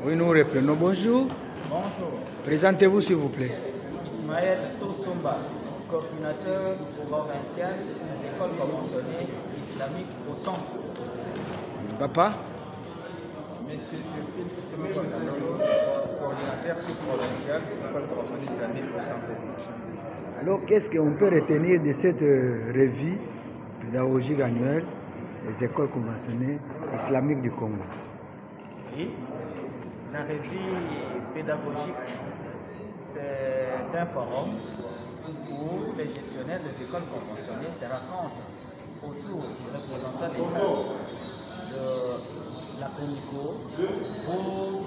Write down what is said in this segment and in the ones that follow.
Oui, nous reprenons. Bonjour. Bonjour. Présentez-vous s'il vous plaît. Ismaël Tossomba, coordinateur provincial des écoles conventionnées islamiques au centre. Papa. Monsieur Théophile Semeko, coordinateur sous-provincial des écoles conventionnées islamiques au centre. Alors, qu'est-ce qu'on peut retenir de cette revue pédagogique annuelle des écoles conventionnées islamiques du Congo? Oui, la revue pédagogique, c'est un forum où les gestionnaires des écoles conventionnées se rencontrent autour du représentant de la Comico pour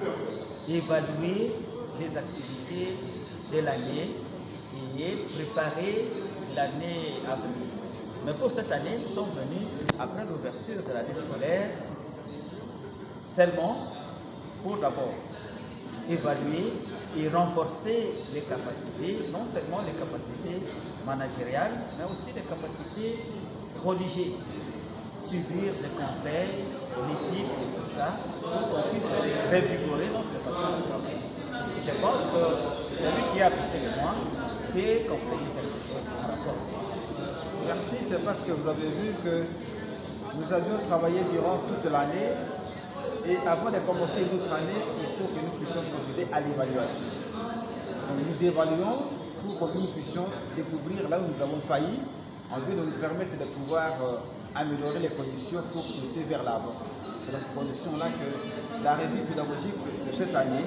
évaluer les activités de l'année et préparer l'année à venir. Mais pour cette année, nous sommes venus après l'ouverture de l'année scolaire seulement pour d'abord évaluer et renforcer les capacités, non seulement les capacités managériales, mais aussi les capacités religieuses, subir les conseils, l'éthique et tout ça, pour qu'on puisse revigorer notre façon de travailler. Je pense que celui qui a appliqué le moins peut compléter quelque chose par rapport à ça. Merci, c'est parce que vous avez vu que nous avions travaillé durant toute l'année et avant de commencer une autre année, il faut que nous puissions procéder à l'évaluation. Donc nous évaluons pour que nous puissions découvrir là où nous avons failli en vue de nous permettre de pouvoir améliorer les conditions pour sauter vers l'avant. C'est dans ces conditions-là que la revue pédagogique de cette année,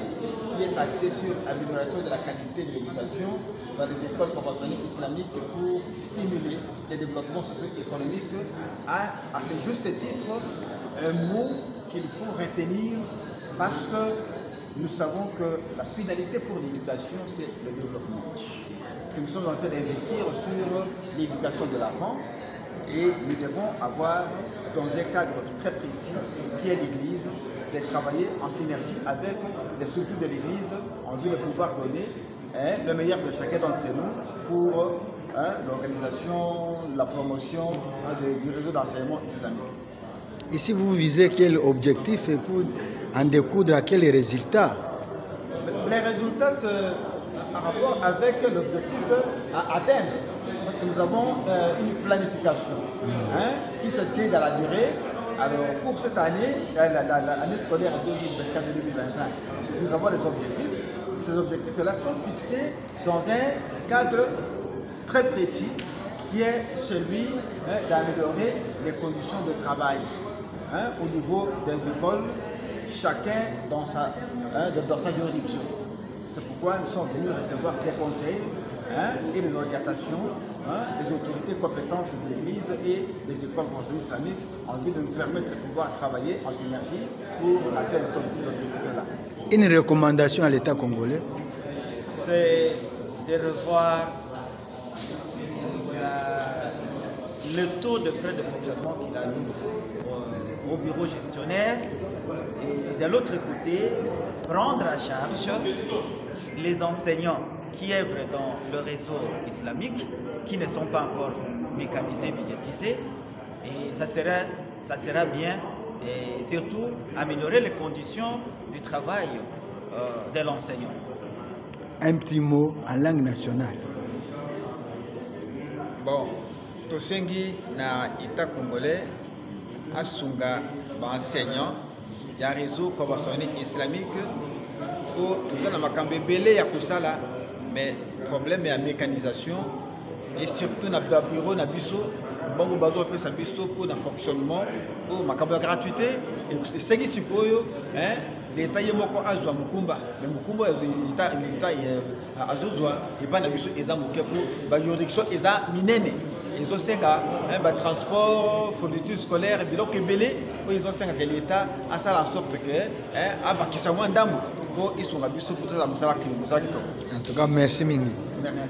qui est axée sur l'amélioration de la qualité de l'éducation dans les écoles conventionnées islamiques pour stimuler le développement socio-économique, a à ce juste titre un mot qu'il faut retenir parce que nous savons que la finalité pour l'éducation, c'est le développement. Parce que nous sommes en train d'investir sur l'éducation de l'enfant et nous devons avoir, dans un cadre très précis, qui est l'Église, de travailler en synergie avec les structures de l'Église en vue de pouvoir donner le meilleur de chacun d'entre nous pour l'organisation, la promotion du réseau d'enseignement islamique. Ici, vous visez quel objectif et pour en découdre à quels résultats? Les résultats, c'est en rapport avec l'objectif à atteindre. Parce que nous avons une planification qui s'inscrit dans la durée. Alors, pour cette année, l'année scolaire 2024-2025, nous avons des objectifs. Ces objectifs-là sont fixés dans un cadre très précis qui est celui d'améliorer les conditions de travail au niveau des écoles, chacun dans sa juridiction. C'est pourquoi nous sommes venus recevoir des conseils et des orientations des autorités compétentes de l'Église et des écoles conventionnées islamiques en vue de nous permettre de pouvoir travailler en synergie pour atteindre cet objectif-là. Une recommandation à l'État congolais? C'est de revoir le taux de frais de fonctionnement qu'il a au bureau gestionnaire et de l'autre côté, prendre à charge les enseignants qui œuvrent dans le réseau islamique, qui ne sont pas encore mécanisés, budgétisés, et ça sera bien, et surtout améliorer les conditions du travail de l'enseignant. Un petit mot en langue nationale. Bon, tosengi na État congolais asunga enseignant il y a un réseau conventionné islamique pour tout ça na makambo ebele ya kosala mais problème ya mécanisation et surtout na bureau na biso bango bazo pesa biso pour na fonctionnement pour makambo ya gratuité et sengi sikoyo l'État ye moko azwa mukumba mais mukumba l'État azozwa eba na biso eza moke pour ba juridiction eza minene ils ont un transport, fourniture scolaire, ils ont que l'État a fait en sorte que ils sont En tout cas, merci Mingi. Merci.